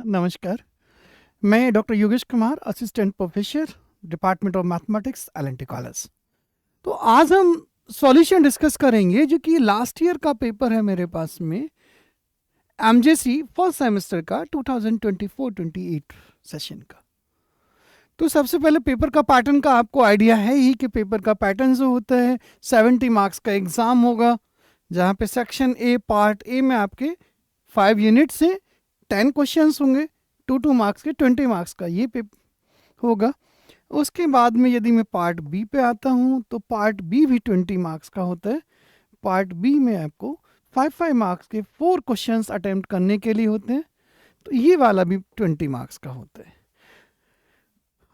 नमस्कार, मैं doctor Yogesh Kumar, assistant professor, department of mathematics, L&T college. तो आज हम सॉल्यूशन डिस्कस करेंगे जो कि लास्ट ईयर का पेपर है मेरे पास में, एमजेसी फर्स्ट सेमेस्टर का 2024-28 सेशन का। तो सबसे पहले पेपर का पैटर्न का आपको आइडिया है ही कि पेपर का पैटर्न जो होता है 70 मार्क्स का एग्ज़ाम होगा, जहाँ पे सेक्शन ए पार्ट ए में आपके 5 यूनिट से 10 क्वेश्चंस होंगे, 2 मार्क्स के 20 मार्क्स का ये पेपर होगा। उसके बाद में यदि मैं पार्ट बी पे आता हूँ तो पार्ट बी भी 20 मार्क्स का होता है। पार्ट बी में आपको 5 मार्क्स के 4 क्वेश्चंस अटेम्प्ट करने के लिए होते हैं, तो ये वाला भी 20 मार्क्स का होता है।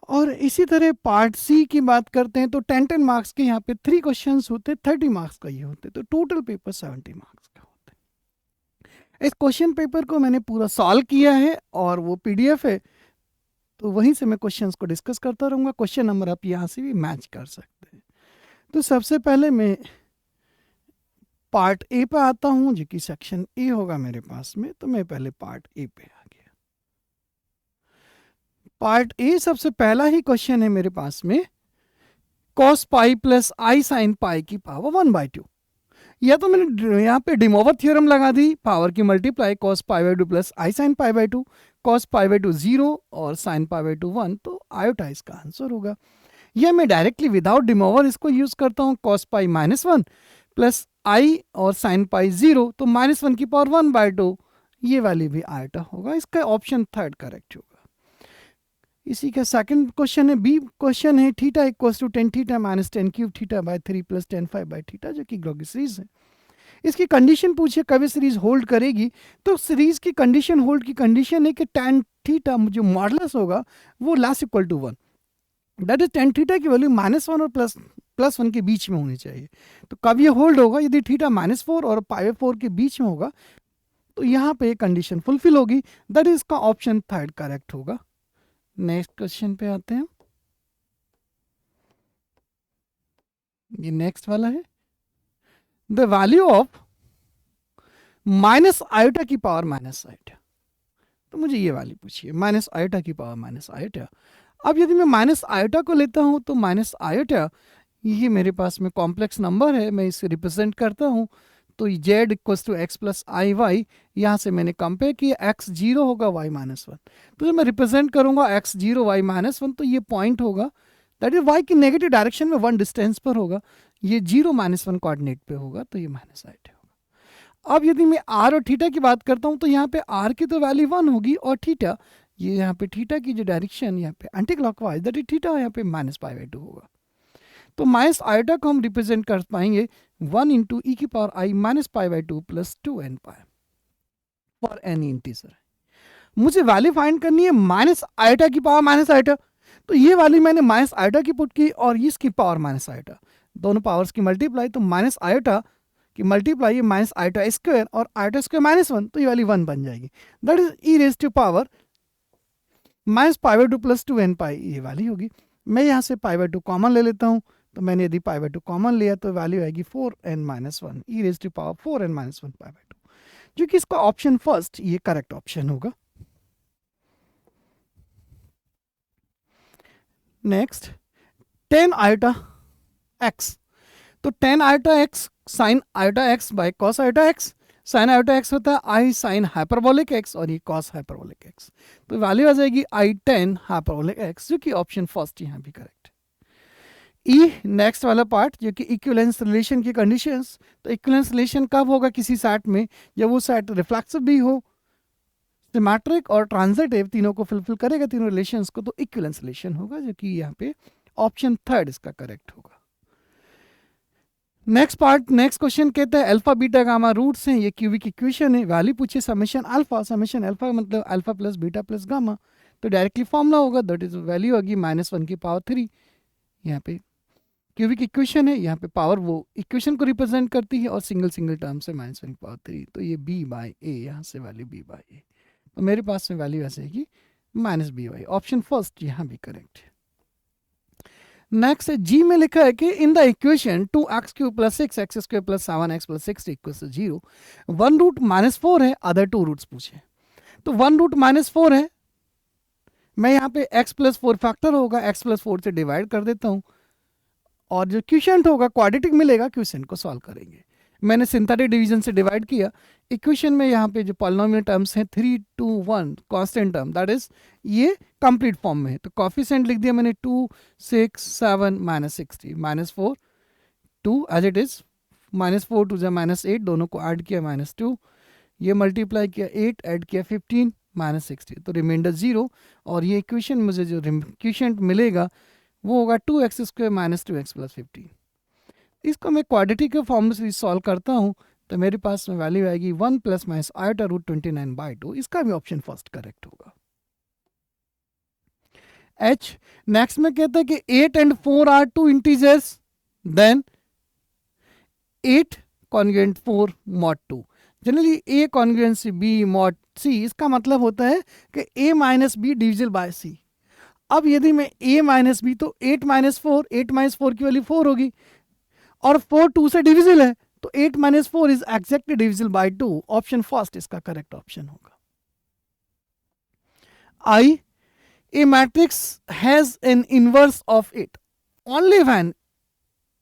और इसी तरह पार्ट सी की बात करते हैं तो 10 मार्क्स के यहाँ पे 3 क्वेश्चंस होते हैं, 30 मार्क्स का ये होते हैं, तो टोटल पेपर 70 मार्क्स का होता है। इस क्वेश्चन पेपर को मैंने पूरा सॉल्व किया है और वो पीडीएफ है, तो वहीं से मैं क्वेश्चंस को डिस्कस करता रहूँगा। क्वेश्चन नंबर आप यहाँ से भी मैच कर सकते हैं। तो सबसे पहले मैं पार्ट ए पे आता हूँ, जो कि सेक्शन ए होगा मेरे पास में, तो मैं पहले पार्ट ए पे आ गया। पार्ट ए सबसे पहला ही क्वेश्चन है मेरे पास में, cos पाई प्लस आई साइन पाई की पावर 1/2। या तो मैंने यहाँ पे डिमोवर थ्योरम लगा दी, पावर की मल्टीप्लाई cos π/2 प्लस आई साइन π/2, cos π/2 0 और sin π/2 1, तो आयोटा इसका आंसर होगा। या मैं डायरेक्टली विदाउट डिमोवर इसको यूज करता हूँ, cos π -1 प्लस आई और sin π 0, तो -1 की पावर 1/2, ये वाली भी आयोटा होगा। इसका ऑप्शन थर्ड करेक्ट होगा। इसी का सेकंड क्वेश्चन है, बी क्वेश्चन है, theta equals to tan theta minus tan cube theta by 3 plus tan 5 by theta, जो कि ग्रोगी सीरीज है। इसकी कंडीशन पूछे कभी सीरीज होल्ड करेगी, तो सीरीज की कंडीशन होल्ड की कंडीशन है कि tan थीटा जो मॉडुलस होगा वो less equal to 1, that is tan theta की वैल्यू -1 और प्लस 1 के बीच में होनी चाहिए। तो कब ये होल्ड होगा, यदि थीटा -4 और π/4 के बीच में होगा, तो यहाँ पे कंडीशन फुलफिल होगी, दैट इज इसका ऑप्शन थर्ड करेक्ट होगा। नेक्स्ट क्वेश्चन पे आते हैं, ये नेक्स्ट वाला है, the value of minus iota की पावर माइनस आयोटा। तो मुझे ये वाली पूछिए, माइनस आयोटा की पावर माइनस आयोटा। अब यदि मैं माइनस आयोटा को लेता हूँ तो माइनस आयोटा ये मेरे पास में कॉम्प्लेक्स नंबर है, मैं इसे रिप्रेजेंट करता हूँ, तो z equals to x plus i y, यहाँ से मैंने कंपेयर किया, x 0 होगा y -1, तो जब मैं रिप्रेजेंट करूँगा x 0 y -1, तो ये पॉइंट होगा, दैट इज y की नेगेटिव डायरेक्शन में 1 डिस्टेंस पर होगा, ये 0 -1 कोऑर्डिनेट पे होगा, तो ये माइनस आयोटा होगा। अब यदि मैं r और थीटा की बात करता हूँ तो यहाँ पे r की तो वैल्यू 1 होगी, और थीटा, ये यहाँ पे थीटा की जो डायरेक्शन यहाँ पे anti clockwise, that is theta यहाँ पे -π/2 होगा। तो माइनस आयोटा को हम रिप्रेजेंट कर पाएंगे 1 इंटू ई की power i -π/2 plus 2n pi for any integer. मुझे वैल्यू फाइंड करनी है माइनस आयोटा की पावर माइनस आयोटा, तो ये वाली मैंने माइनस आयोटा की पुट की और इसकी पावर माइनस आयोटा, दोनों पावर्स की मल्टीप्लाई, तो माइनस आयोटा की मल्टीप्लाई है माइनस आयोटा स्क्वायर और आयोटा स्क्वायर -1, तो ये वाली 1 बन जाएगी, that is e raise to power -π/2 plus 2n pi, ये वाली होगी। मैं यहाँ से π/2 कॉमन ले लेता हूँ, तो मैंने यदि π/2 कॉमन लिया तो वैल्यू आएगी 4n-1, E raise to power 4n-1 π/2, जो कि इसका ऑप्शन फर्स्ट ये करेक्ट ऑप्शन होगा। नेक्स्ट, tan आयोटा x, तो tan iota x sine iota x by cos iota x, sine iota x होता है आई साइन हाइपरबोलिक x और ये कॉस हाइपरबोलिक x, तो वैल्यू आ जाएगी आई tan हाइपरबोलिक x, जो कि ऑप्शन फर्स्ट यहाँ भी करेक्ट। ई नेक्स्ट वाला पार्ट, जो कि इक्विवेलेंस रिलेशन की कंडीशंस, तो इक्विवेलेंस रिलेशन कब होगा किसी सेट में, जब वो सेट रिफ्लेक्सिव भी हो, सिमेट्रिक और ट्रांजिटिव, तीनों को फुलफिल करेगा, तीनों रिलेशंस को, तो इक्विवेलेंस रिलेशन होगा, जो कि यहाँ पे ऑप्शन थर्ड इसका करेक्ट होगा। नेक्स्ट पार्ट, नेक्स्ट क्वेश्चन कहता है अल्फा बीटा गामा रूट्स हैं, ये क्यूबिक इक्वेशन है, वैल्यू पूछे समेशन अल्फा मतलब alpha plus beta plus gamma, तो डायरेक्टली फॉर्मूला होगा, दैट इज वैल्यू होगी -1 की पावर 3। यहाँ पे क्यूबिक इक्वेशन है, यहाँ पे पावर वो इक्वेशन को रिप्रेजेंट करती है और सिंगल टर्म से -1 की पावर 3, तो ये b/a, यहाँ से वैल्यू b/a, तो मेरे पास में वैल्यू ऐसे आएगी -b/, ऑप्शन फर्स्ट यहाँ भी करेक्ट है। नेक्स्ट जी में लिखा है कि in the equation 2x³ + 6x² + 7x + 6 = 0, one root -4 है, अदर 2 रूट्स पूछे। तो 1√-4 है, मैं यहाँ पे x प्लस 4 फैक्टर होगा, x प्लस 4 से डिवाइड कर देता हूँ, और जो क्वेश्चन होगा क्वाड्रेटिक मिलेगा, क्वेश्चन को सॉल्व करेंगे। मैंने सिंथेटिक डिवीजन से डिवाइड किया। इक्वेशन में यहाँ पे जो पॉलिनोमियल टर्म्स हैं 3, 2, 1 कांस्टेंट टर्म, दैट इज ये कंप्लीट फॉर्म में है, तो कोफिशिएंट लिख दिया मैंने 2, 6, 7, -60, -4, 2 एज इट इज, -4 2 -8, दोनों को ऐड किया -2, ये मल्टीप्लाई किया 8, ऐड किया 15, -60, तो रिमाइंडर 0, और ये इक्वेशन मुझे जो क्वेश्चन मिलेगा वो होगा 2x² - 2x + 15। इसको मैं क्वाड्रेटिक के फॉर्म से सॉल्व करता हूँ तो मेरे पास में वैल्यू आएगी 1 ± i√29/2। इसका भी ऑप्शन फर्स्ट करेक्ट होगा। H नेक्स्ट में कहता है कि 8 and 4 are 2 integers, then 8 congruent 4 mod 2। Generally A कॉन्ग्रुएंट C B mod C, इसका मतलब होता है कि A - B divisible by C। अब यदि मैं A - B, तो 8 - 4, 8 - 4 की वैल्यू 4 होगी, और 4 2 से डिविजिबल है, तो 8 - 4 is exactly divisible by 2। Option first इसका करेक्ट ऑप्शन होगा। I, a matrix has an inverse of it only when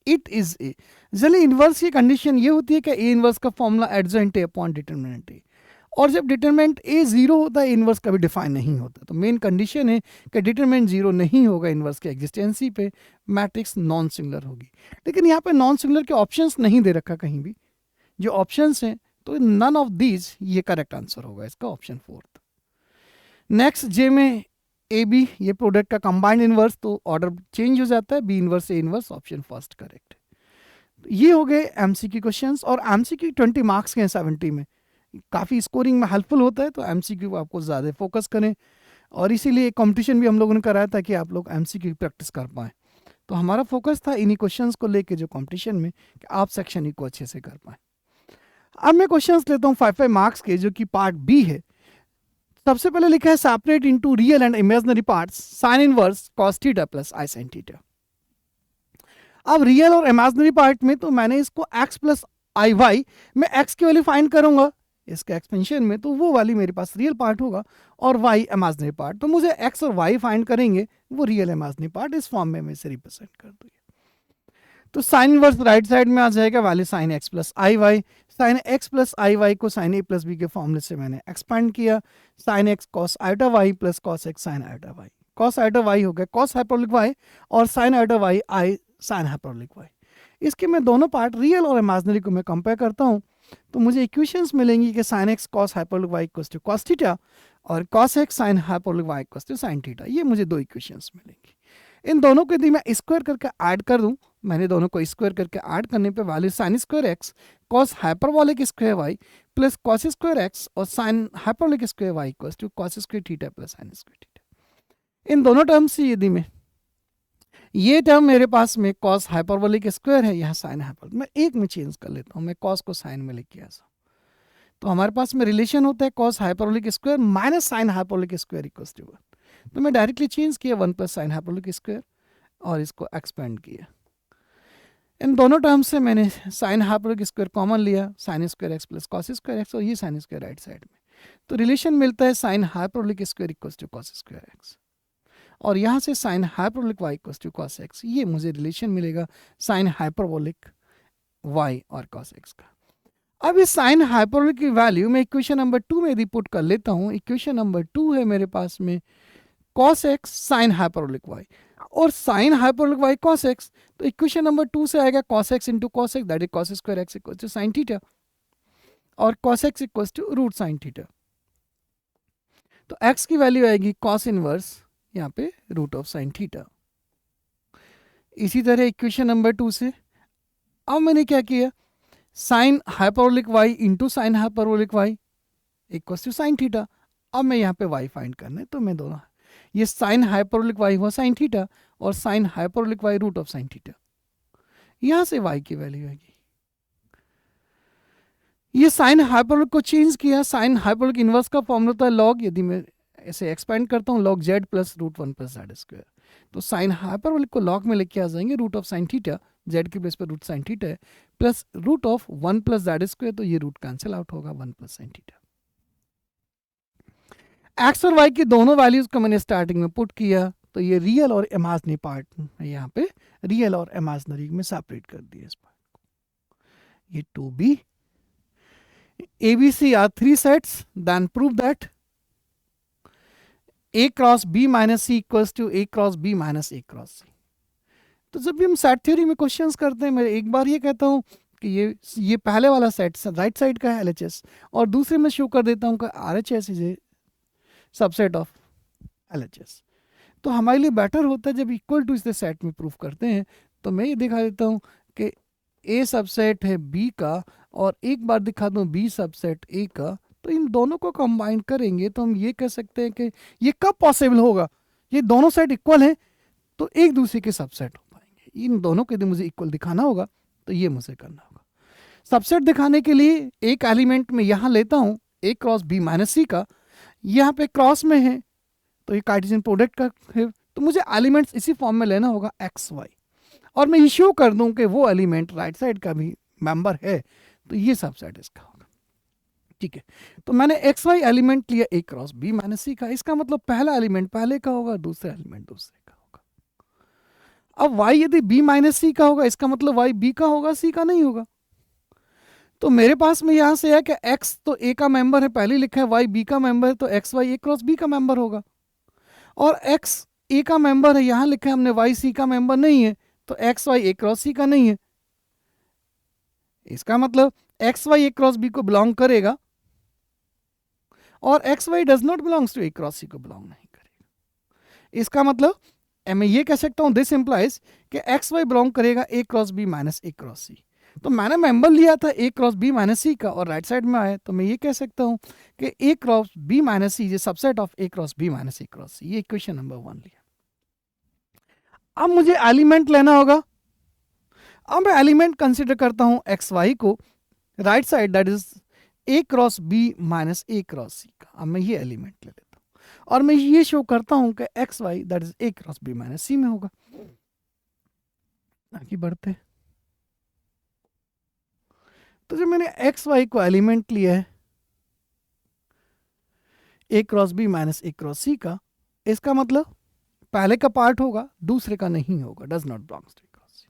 it is A। Generally inverse की कंडीशन ये होती है कि A इनवर्स का फॉर्मूला एडजेंट है अपॉन डिटरमिनेंट A, और जब डिटरमिनेंट A 0 होता है, इनवर्स कभी डिफाइन नहीं होता। तो मेन कंडीशन है कि डिटरमिनेंट 0 नहीं होगा इनवर्स के एग्जिस्टेंसी पे, मैट्रिक्स नॉन सिंगुलर होगी। लेकिन यहाँ पे नॉन सिंगुलर के ऑप्शंस नहीं दे रखा कहीं भी, जो ऑप्शंस हैं, तो नन ऑफ दीज ये करेक्ट आंसर होगा इसका, ऑप्शन फोर्थ। नेक्स्ट जे में ए बी, ये प्रोडक्ट का कंबाइंड इनवर्स, तो ऑर्डर चेंज हो जाता है, B inverse A inverse, option first correct. ये हो गए एमसीक्यू क्वेश्चंस, और एमसीक्यू 20 मार्क्स के हैं 70 में, काफ़ी स्कोरिंग में हेल्पफुल होता है, तो एमसीक्यू आपको ज़्यादा फोकस करें, और इसीलिए कंपटीशन भी हम लोगों ने कराया था कि आप लोग एमसीक्यू प्रैक्टिस कर पाएँ। तो हमारा फोकस था इन्हीं क्वेश्चंस को लेके जो कंपटीशन में, कि आप सेक्शन ई को अच्छे से कर पाएँ। अब मैं क्वेश्चंस लेता हूँ 5 मार्क्स के, जो कि पार्ट बी है। सबसे पहले लिखा है separate into real and imaginary parts sine inverse cos theta plus I sign theta. अब रियल और इमेजिनरी पार्ट में तो मैंने इसको x प्लस आई वाई में x की वैल्यू फाइंड करूंगा इसके एक्सपेंशन में, तो वो वाली मेरे पास रियल पार्ट होगा, और y इमेजिनरी पार्ट, तो मुझे x और y फाइंड करेंगे, वो रियल इमेजिनरी पार्ट इस फॉर्म में मैं इसे रिप्रेजेंट कर दूंगा। तो साइन इनवर्स राइट साइड में आ जाएगा, value sine x plus i y, sine x plus i y को साइन a प्लस बी के फॉर्मूले से मैंने एक्सपेंड किया, sine x cos iota y plus cos x sine iota y, cos iota y हो गया कॉस हाइपरबोलिक वाई, और sine iota y i sine hyperbolic y. इसके मैं दोनों पार्ट रियल और इमेजिनरी को मैं कंपेयर करता हूँ, तो मुझे इक्वेशंस मिलेंगी कि sine x cos hyperbolic y equals to cos theta, और cos x sine hyperbolic y equals to sine theta. ये मुझे दो इक्वेशंस मिलेंगी। इन दोनों को यदि मैं स्क्वायर करके ऐड कर दूं, मैंने दोनों को स्क्वायर करके ऐड करने पे value sine square x cos hyperbolic square y plus cos square x और sine hyperbolic square y equals to cos square theta plus sine square theta. इन दोनों टर्म्स से यदि मैं, ये टर्म मेरे पास में कॉस हाइपरबोलिक स्क्वायर है, यहाँ साइन हाइपरबोलिक, मैं एक में चेंज कर लेता हूँ, मैं कॉस को साइन में लेके ऐसा, तो हमारे पास में रिलेशन होता है cos hyperbolic square minus sine hyperbolic square equals to 1। तो मैं डायरेक्टली चेंज किया 1 प्लस साइन हाइपरबोलिक स्क्वायर, और इसको एक्सपेंड किया। इन दोनों टर्म्स से मैंने साइन हाइपरबोलिक स्क्वायर कॉमन लिया, sign square x plus cos square x, और ये साइन स्क्वायर राइट साइड में, तो रिलेशन मिलता है sine hyperbolic square equals to cos square x, और यहाँ से sine hyperbolic y equals to cos x, ये मुझे रिलेशन मिलेगा साइन हाइपरबोलिक वाई और कॉस एक्स का। अब इस साइन हाइपरबोलिक की वैल्यू मैं इक्वेशन नंबर 2 में रिपोर्ट कर लेता हूँ। इक्वेशन नंबर 2 है मेरे पास में cos x sine hyperbolic y, और sine hyperbolic y cos x, तो इक्वेशन नंबर 2 से आएगा cos x into cos x, that is cos square x equals to sine theta, और cos x equals to root sine theta. तो x की value आएगी cos inverse यहाँ पे root of sine theta. इसी तरह इक्वेशन नंबर 2 से अब मैंने क्या किया, sine hyperbolic y into sine hyperbolic y equals to sine theta. अब मैं यहाँ पे वाई फाइंड करना है, तो मैं दोनों, ये साइन हाइपरबोलिक वाई हुआ साइन थीटा, और sine hyperbolic y root of sine theta, यहाँ से वाई की वैल्यू आएगी। ये साइन हाइपरबोलिक को चेंज किया, साइन हाइपरबोलिक इनवर्स का फॉर्मूला होता है लॉग, यदि मैं ऐसे एक्सपेंड करता हूँ log z plus root 1 plus z square, तो साइन हाइपरबोलिक को लॉग में लेके आ जाएंगे, root of sine theta, z के बेस पर रूट साइन थीटा है, plus root of 1 plus z square, तो ये रूट कैंसिल आउट होगा 1 प्लस साइन थीटा। एक्स और वाई की दोनों वैल्यूज को मैंने स्टार्टिंग में पुट किया, तो ये रियल और इमेजिनरी पार्ट यहाँ पे रियल और इमेजिनरी में सेपरेट कर दिया इस पार्ट को. ये 2b ABC are three sets, then prove that A cross B minus C equals to A cross B minus A cross C. तो जब भी हम सेट थ्योरी में क्वेश्चंस करते हैं, मैं एक बार ये कहता हूँ कि ये पहले वाला सेट राइट साइड का है LHS, और दूसरे में शो कर देता हूँ कि RHS is a subset of LHS. तो हमारे लिए बेटर होता है जब इक्वल टू इस सेट में प्रूफ करते हैं, तो मैं ये दिखा देता हूँ कि A सबसेट है B का, और एक बार दिखा दूँ B सबसेट A का, तो इन दोनों को कंबाइन करेंगे तो हम ये कह सकते हैं कि ये कब पॉसिबल होगा, ये दोनों सेट इक्वल हैं तो एक दूसरे के सबसेट हो पाएंगे. इन दोनों के लिए मुझे इक्वल दिखाना होगा, तो ये मुझे करना होगा. सबसेट दिखाने के लिए एक एलिमेंट में यहाँ लेता हूँ A cross B minus C का, यहाँ पे क्रॉस में है तो ये कार्टेशियन प्रोडक्ट का है, तो मुझे एलिमेंट्स इसी फॉर्म में लेना होगा XY, और मैं ये शो कर दूं कि वो एलिमेंट राइट साइड का भी मेंबर है, तो ये सबसेट इसका होगा. ठीक है, तो मैंने XY एलिमेंट लिया A cross B minus C का, इसका मतलब पहला एलिमेंट पहले का होगा, दूसरा एलिमेंट दूसरे का होगा. अब Y यदि B माइनस C का होगा, इसका मतलब Y B का होगा, C का नहीं होगा. तो मेरे पास में यहां से है कि X तो A का मेंबर है, पहले लिखा है, Y B का मेंबर है, तो XY A क्रॉस B का मेंबर होगा. और X A का मेंबर है, यहां लिखा है हमने Y C का मेंबर नहीं है, तो XY A क्रॉस C का नहीं है. इसका मतलब XY A क्रॉस B को बिलोंग करेगा, और XY does not belongs to A cross C को बिलोंग नहीं करेगा. इसका मतलब मैं ये कह सकता हूं दिस इंप्लाइज कि XY बिलोंग करेगा A cross B minus A cross C. तो मैंने मेंबर लिया था A cross B minus C का, और राइट साइड में आया, तो मैं ये कह सकता हूं कि A cross B minus C is subset of A cross B minus A cross C. ये इक्वेशन नंबर 1 लिया. अब मुझे एलिमेंट लेना होगा. अब मैं एलिमेंट कंसिडर करता हूं XY को right side, that is A cross B minus A cross C का. अब मैं ये एलिमेंट ले लेता हूं, और मैं ये शो करता हूं कि XY that is A cross B minus C में होगा. आगे बढ़ते. तो जब मैंने XY को एलिमेंट लिया है A cross B minus A cross C का, इसका मतलब पहले का पार्ट होगा, दूसरे का नहीं होगा, does not belongs to A cross C.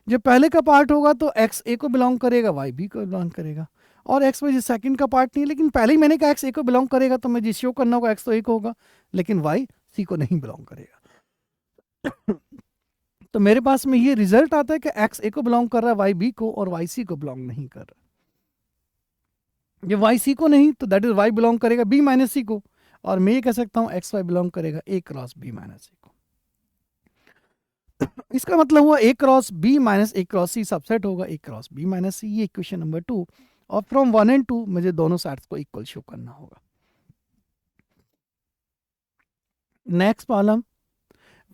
जब पहले का पार्ट होगा तो X A को बिलोंग करेगा, Y B को बिलोंग करेगा, और X Y सेकंड का पार्ट नहीं है, लेकिन पहले ही मैंने कहा X A को बिलोंग करेगा, तो मुझे शो करना होगा X तो A को होगा, लेकिन Y C को नहीं बिलोंग करेगा. तो मेरे पास में ये रिजल्ट आता है कि X A को बिलोंग कर रहा है, Y B को, और Y C को बिलोंग नहीं कर रहा. जब Y C को नहीं, तो दैट इज Y बिलोंग करेगा B माइनस C को, और मैं ये कह सकता हूं XY बिलोंग करेगा A cross B minus C को. इसका मतलब हुआ A cross B minus A cross C subset होगा A cross B minus C. ये इक्वेशन नंबर 2, और फ्रॉम 1 एंड 2 मुझे दोनों साइड्स को इक्वल शो करना होगा. Next problem,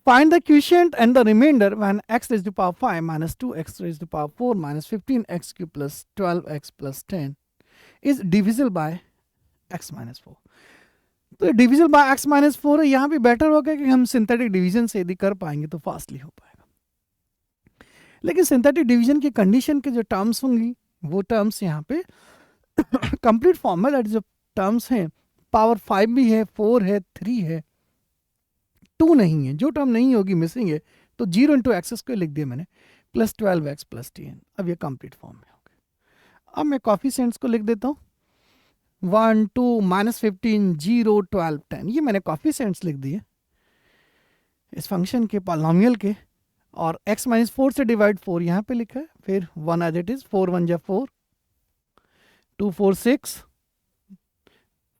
find the quotient and the remainder when x raised to the power 5 minus 2x raised to the power 4 minus 15x cube plus 12x plus 10 is divisible by x minus 4. तो divisible by x minus 4 है. यहाँ भी better होगा कि हम synthetic division से यदि कर पाएंगे तो फास्टली हो पाएगा. लेकिन सिंथेटिक डिवीजन की कंडीशन के जो टर्म्स होंगी, वो टर्म्स यहाँ पे कंप्लीट फॉर्म में जो टर्म्स हैं, पावर 5 भी है, 4 है, 3 है, 2 नहीं है. जो टर्म नहीं होगी, मिसिंग है, तो 0 इंटू एक्स को लिख दिया मैंने, प्लस 12x प्लस 10. अब ये कंप्लीट फॉर्म में हो गया. अब मैं कॉफिशिएंट्स को लिख देता हूँ, 1 2 माइनस 15 0 12 10. ये मैंने कॉफिशिएंट्स लिख दिए इस फंक्शन के, पॉलिनोमियल के, और x माइनस 4 से डिवाइड 4 यहाँ पे लिखा है, फिर 1 एज इट इज, 4 1 जा 4, 2 4 6,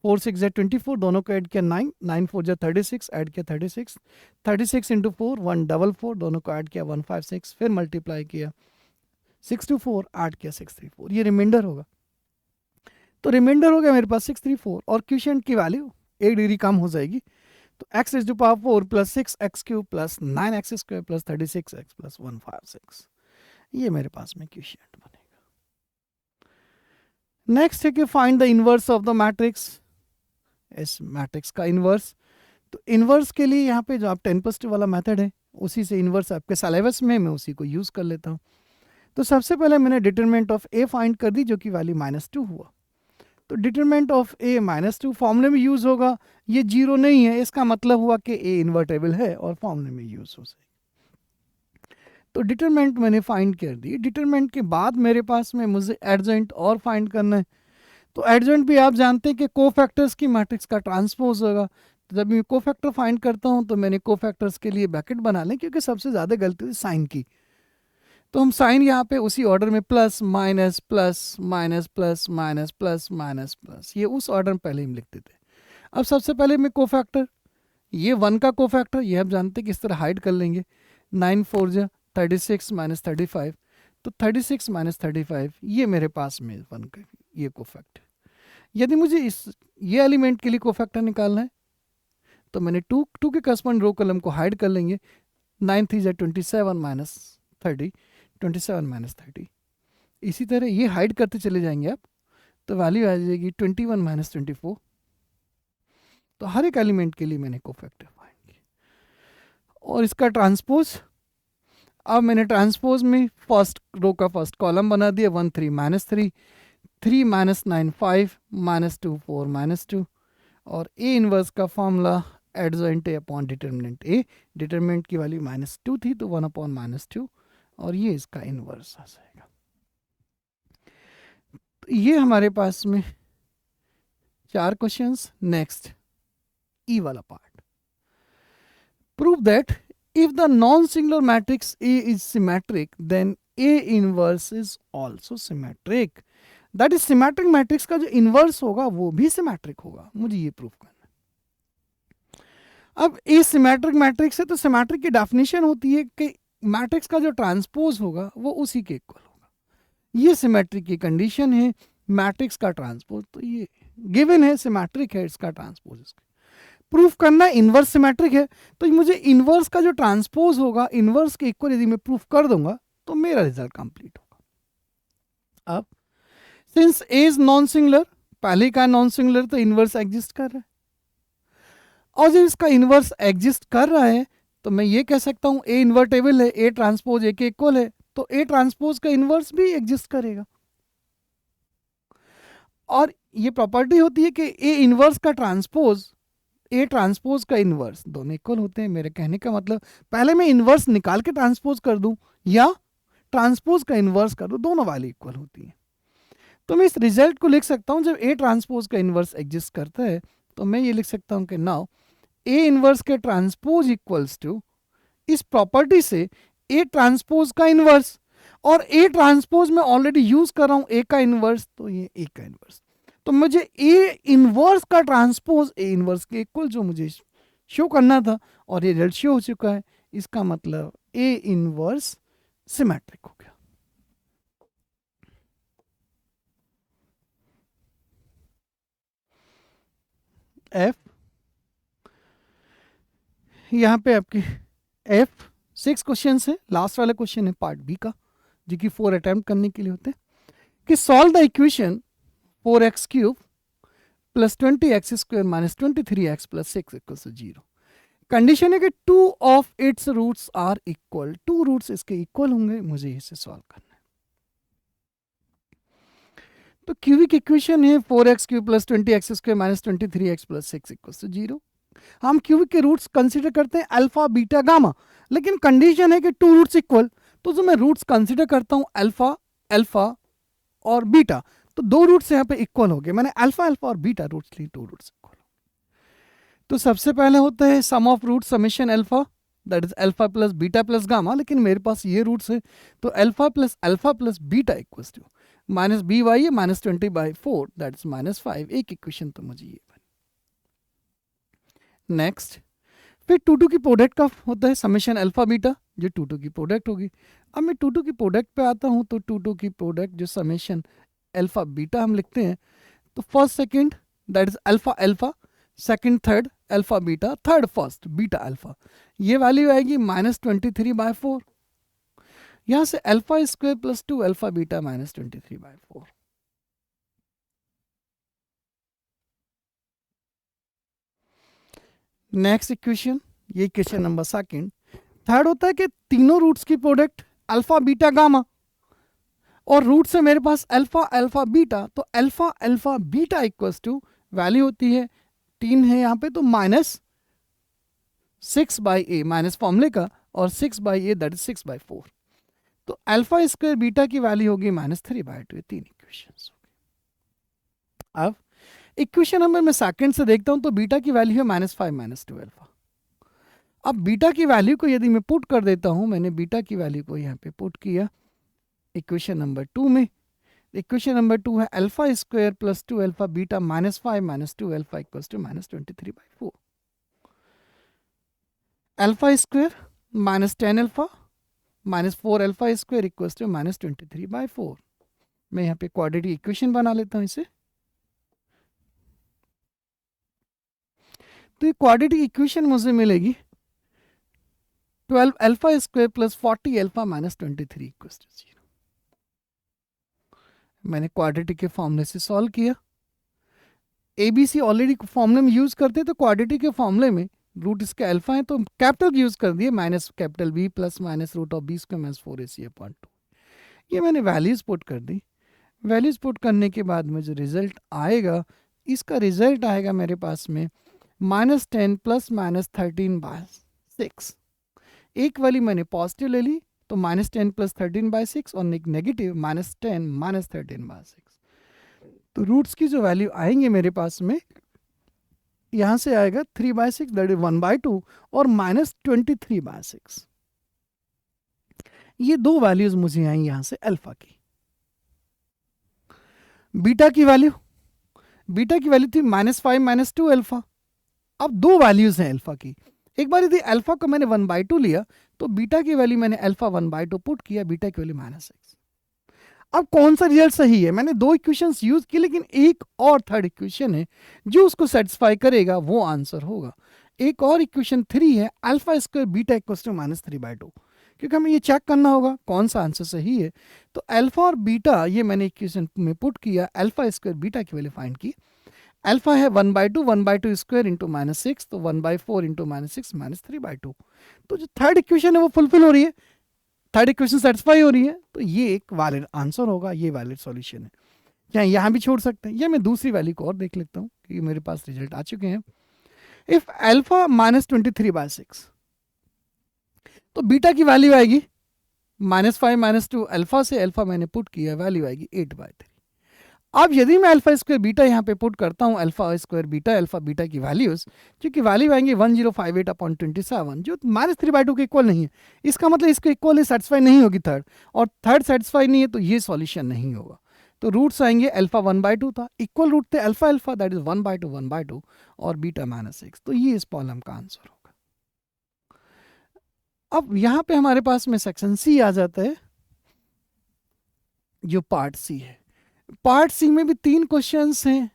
4 6 जा 24, दोनों को ऐड किया 9, 9 4 जा 36, ऐड किया 36, 36 इंटू 4 144, दोनों को ऐड किया 156, फिर मल्टीप्लाई किया 6 2 4, ऐड किया 634. ये रिमाइंडर होगा. तो रिमाइंडर हो गया मेरे पास 634, और क्वोशिएंट की वैल्यू 1 डिग्री कम हो जाएगी, तो x raise to power 4 plus 6x cube plus 9x square plus 36x plus 156. ये मेरे पास में क्वोशिएंट बनेगा. नेक्स्ट है कि find the inverse of the matrix. इस मैट्रिक्स का इनवर्स, तो इनवर्स के लिए यहाँ पे जो आप 10% वाला मेथड है, उसी से इनवर्स आपके सिलेबस में मैं उसी को यूज़ कर लेता हूँ. तो सबसे पहले मैंने डिटरमिनेंट ऑफ a फाइंड कर दी, जो कि वैल्यू -2 हुआ. तो डिटरमिनेंट ऑफ ए -2 फॉर्मूले में यूज होगा, ये 0 नहीं है, इसका मतलब हुआ कि ए इन्वर्टेबल है और फॉर्मूले में यूज हो सके। तो डिटरमिनेंट मैंने फाइंड कर दी। डिटरमिनेंट के बाद मेरे पास में मुझे एडजेंट और फाइंड करना है। तो एडजेंट भी आप जानते हैं कि कोफैक्टर्स की मैट्रिक्स का ट्रांसपोज होगा। तो जब मैं कोफैक्टर फाइंड करता हूं तो मैंने कोफैक्टर्स के लिए ब्रैकेट बना लें, क्योंकि सबसे ज़्यादा गलती है साइन की। तो हम साइन यहाँ पे उसी ऑर्डर में plus minus plus minus plus minus plus minus plus, ये उस ऑर्डर में पहले हम लिखते थे। अब सबसे पहले मैं कोफैक्टर, ये 1 का कोफैक्टर, ये आप जानते हैं किस तरह हाइड कर लेंगे। 9 4 जा 36 माइनस 35, तो 36 माइनस 35 ये मेरे पास में 1 का ये कोफैक्टर। यदि मुझे इस ये एलिमेंट के लिए कोफैक्टर निकालना है तो मैंने 2 के करस्पॉन्डिंग रो कॉलम को हाइड कर लेंगे। 9 3 जा 27 माइनस 30, 27 माइनस 30। इसी तरह ये हाइड करते चले जाएंगे आप, तो वैल्यू आ जाएगी 21 माइनस 24। तो हर एक एलिमेंट के लिए मैंने कोफैक्टर फाइंड किया। और इसका ट्रांसपोज, अब मैंने ट्रांसपोज में फर्स्ट रो का फर्स्ट कॉलम बना दिया। 1 3 माइनस 3, 3 माइनस 9 5, माइनस 2 4 माइनस 2। और ए इनवर्स का formula adjoint A upon determinant A. Determinant की वैल्यू -2 थी तो 1 अपॉन -2, और ये इसका इनवर्स आ जाएगा। तो ये हमारे पास में 4 क्वेश्चंस। नेक्स्ट ई वाला part, prove that if the non-singular matrix A is symmetric, then A inverse is also symmetric. That is symmetric matrix का जो inverse होगा वो भी symmetric होगा। मुझे ये प्रूफ करना है। अब A symmetric matrix है तो symmetric की डेफिनेशन होती है कि मैट्रिक्स का जो ट्रांसपोज होगा वो उसी के इक्वल होगा। ये सिमेट्रिक की कंडीशन है, मैट्रिक्स का ट्रांसपोज तो ये गिवन है, सिमेट्रिक है, इसका ट्रांसपोज इसका प्रूफ करना इनवर्स सिमेट्रिक है। तो मुझे इनवर्स का जो ट्रांसपोज होगा इनवर्स के इक्वल यदि मैं प्रूफ कर दूंगा तो मेरा रिजल्ट कंप्लीट होगा। अब since A is non singular, पहले का नॉन सिंगुलर तो इनवर्स एग्जिस्ट कर रहा है, और जब इसका इनवर्स एग्जिस्ट कर रहा है तो मैं ये कह सकता हूं ए इन्वर्टेबल है, ए ट्रांसपोज ए के इक्वल है, तो ए ट्रांसपोज का इनवर्स भी एग्जिस्ट करेगा। और ये प्रॉपर्टी होती है कि ए इनवर्स का ट्रांसपोज ए ट्रांसपोज का इनवर्स दोनों इक्वल होते हैं। मेरे कहने का मतलब पहले मैं इनवर्स निकाल के ट्रांसपोज कर दूं या ट्रांसपोज का इनवर्स कर दूं, दोनों वाली इक्वल होती है। तो मैं इस रिजल्ट को लिख सकता हूं, जब ए ट्रांसपोज का इनवर्स एग्जिस्ट करता है तो मैं ये लिख सकता हूं कि नाउ ए इनवर्स के ट्रांसपोज इक्वल्स टू, इस प्रॉपर्टी से ए ट्रांसपोज का इनवर्स, और ए ट्रांसपोज में ऑलरेडी यूज कर रहा हूं ए का इनवर्स, तो ये ए का इनवर्स, तो मुझे ए इनवर्स का ट्रांसपोज ए इनवर्स के इक्वल जो मुझे शो करना था और ये रिजल्ट शो हो चुका है। इसका मतलब ए इनवर्स सिमेट्रिक हो गया। एफ, यहाँ पे आपके एफ 6 क्वेश्चन है, लास्ट वाला क्वेश्चन है पार्ट बी का, जो कि 4 अटेम्प्ट करने के लिए होते हैं, कि solve the equation 4x cube plus 20x square minus 23x plus 6 equal to 0। Condition है कि 2 of its roots are equal, 2 roots इसके इक्वल होंगे, मुझे इसे सॉल्व करना है। तो क्यूबिक इक्वेशन है 4x cube plus 20x square minus 23x plus 6 equal to 0। हम क्यूबिक के रूट्स कंसीडर करते हैं अल्फा बीटा गामा, लेकिन कंडीशन है कि 2 रूट्स इक्वल, तो जो मैं रूट्स कंसीडर करता हूं अल्फा, अल्फा और बीटा, तो 2 रूट्स यहाँ पे इक्वल हो गए। मैंने अल्फा अल्फा और बीटा रूट्स लिए, 2 रूट्स इक्वल। तो सबसे पहले होता है sum of root summation alpha, that is alpha plus beta plus gamma, लेकिन मेरे पास ये रूट्स है तो alpha plus beta equals to minus b y है माइनस 20/4, दैट इज माइनस 5। एक इक्वेशन तो मुझे ये बनी। नेक्स्ट फिर 2 की प्रोडक्ट का होता है समेशन अल्फा बीटा, जो 2 की प्रोडक्ट होगी। अब मैं 2 की प्रोडक्ट पे आता हूँ, तो 2 की प्रोडक्ट जो समेशन अल्फा बीटा हम लिखते हैं, तो first second that is alpha alpha, second third alpha beta, third first beta alpha, ये वैल्यू आएगी माइनस 23/4। यहां से alpha square plus 2 alpha beta minus 23/4। Next equation, ये इक्वेशन नंबर सेकंड। थर्ड होता है कि तीनों रूट्स की प्रोडक्ट अल्फा बीटा गामा। और रूट से मेरे पास अल्फा अल्फा बीटा, तो alpha alpha beta equals to value होती है 3 है यहाँ पे, तो -6/a माइनस फॉर्मूले का, और 6/a दैट इज 6/4। तो अल्फा स्क्वायर बीटा की वैल्यू होगी -3/2। 3 इक्वेशन। अब इक्वेशन नंबर मैं सेकंड से देखता हूं, तो बीटा की वैल्यू है -5 -2 अल्फा। अब बीटा की वैल्यू को यदि मैं पुट कर देता हूं, मैंने बीटा की वैल्यू को यहाँ पे पुट किया इक्वेशन नंबर 2 में। इक्वेशन नंबर 2 है alpha square plus 2 alpha beta -5 -2 alpha equals to -23/4। Alpha square -10 alpha -4 alpha square equals to -23/4। मैं यहाँ पे क्वाड्रेटिक इक्वेशन बना लेता हूँ इसे। तो ये क्वाड्रेटिक इक्वेशन मुझे मिलेगी 12 alpha square plus 40 alpha -23 equals to 0। मैंने क्वाड्रेटिक के फॉर्मूले से सॉल्व किया। एबीसी ऑलरेडी फॉर्मूले में यूज करते हैं, तो क्वाड्रेटिक के फॉर्मूले में रूट इसके अल्फा है तो कैपिटल यूज कर दिए, minus capital B plus minus root of B square minus 4ac/2। ये मैंने वैल्यूज पुट कर दी। वैल्यूज पुट करने के बाद में जो रिजल्ट आएगा, इसका रिजल्ट आएगा मेरे पास में -10 प्लस -13/6। एक वाली मैंने पॉजिटिव ले ली, तो -10 प्लस 13/6, और एक नेगेटिव -10 13/6। तो रूट्स की जो वैल्यू आएंगे मेरे पास में, यहां से आएगा 3/6 दैट इज 1/2 और -23/6। ये दो वैल्यूज मुझे आई यहां से अल्फा की। बीटा की वैल्यू थी -5 -2 अल्फा। अब दो वैल्यूज हैं अल्फा की। एक बार यदि अल्फा को मैंने 1/2 लिया, तो बीटा की वैल्यू मैंने अल्फा 1/2 पुट किया, बीटा की वैल्यू -6। अब कौन सा रिजल्ट सही है? मैंने दो इक्वेशंस यूज की, लेकिन एक और थर्ड इक्वेशन है जो उसको सेटिस्फाई करेगा, वो आंसर होगा। एक और इक्वेशन 3 है alpha square beta equals to -3/2, क्योंकि हमें ये चेक करना होगा कौन सा आंसर सही है। तो अल्फा और बीटा ये मैंने इक्वेशन में पुट किया, अल्फा स्क्वायर बीटा की वैल्यू फाइंड की। अल्फा है 1/2 स्क्वायर इंटू -6, तो 1/4 इंटू -6 -3/2। तो जो थर्ड इक्वेशन है वो फुलफिल हो रही है, थर्ड इक्वेशन सेटिस्फाई हो रही है, तो ये एक वैलिड आंसर होगा, ये वैलिड सॉल्यूशन है। क्या यहाँ भी छोड़ सकते हैं, या मैं दूसरी वैल्यू को और देख लेता हूँ, क्योंकि मेरे पास रिजल्ट आ चुके हैं। इफ अल्फा -23/6, तो बीटा की वैल्यू आएगी -5 -2 अल्फा से, अल्फा मैंने पुट किया, वैल्यू आएगी 8/3। अब यदि मैं अल्फा स्क्वायर बीटा यहाँ पे पुट करता हूँ, alpha square beta alpha beta की वैल्यूज, क्योंकि वैल्यू आएंगे 1058/27, जो -3/2 के इक्वल नहीं है। इसका मतलब इसको इक्वल सेटिस्फाई नहीं होगी थर्ड, और थर्ड सेटिस्फाई नहीं है तो ये सॉल्यूशन नहीं होगा। तो रूट्स आएंगे अल्फा 1/2 था, इक्वल रूट थे अल्फा अल्फा दैट इज 1/2 और बीटा -6, तो ये इस प्रॉब्लम का आंसर होगा। अब यहाँ पे हमारे पास में सेक्शन सी आ जाता है, जो पार्ट सी है। पार्ट सी में भी 3 क्वेश्चंस हैं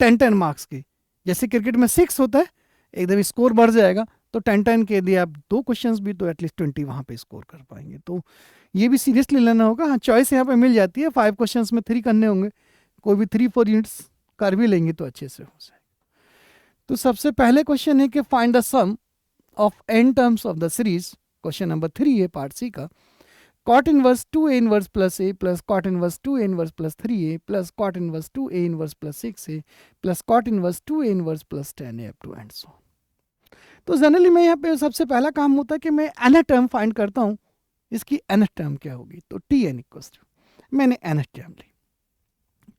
10-10 मार्क्स के। जैसे क्रिकेट में 6 होता है, एकदम स्कोर बढ़ जाएगा, तो 10-10 के यदि आप 2 क्वेश्चंस भी, तो एटलीस्ट 20 वहां पे स्कोर कर पाएंगे। तो ये भी सीरियसली लेना होगा। हाँ, चॉइस यहाँ पे मिल जाती है, 5 क्वेश्चंस में 3 करने होंगे, कोई भी 3-4 यूनिट्स कर भी लेंगे तो अच्छे से हो जाएगा। तो सबसे पहले क्वेश्चन है कि find the sum of n terms of the series. Question number 3 है पार्ट सी का। cot inverse 2a inverse plus a plus cot inverse 2a inverse plus 3a plus cot inverse 2a inverse plus 6a plus cot inverse 2a inverse plus 10a up to and so on। तो generally मैं यहाँ पे सबसे पहला काम होता है कि मैं nth टर्म फाइंड करता हूँ, इसकी nth टर्म क्या होगी। तो tn इक्वल्स टू, मैंने nth टर्म ली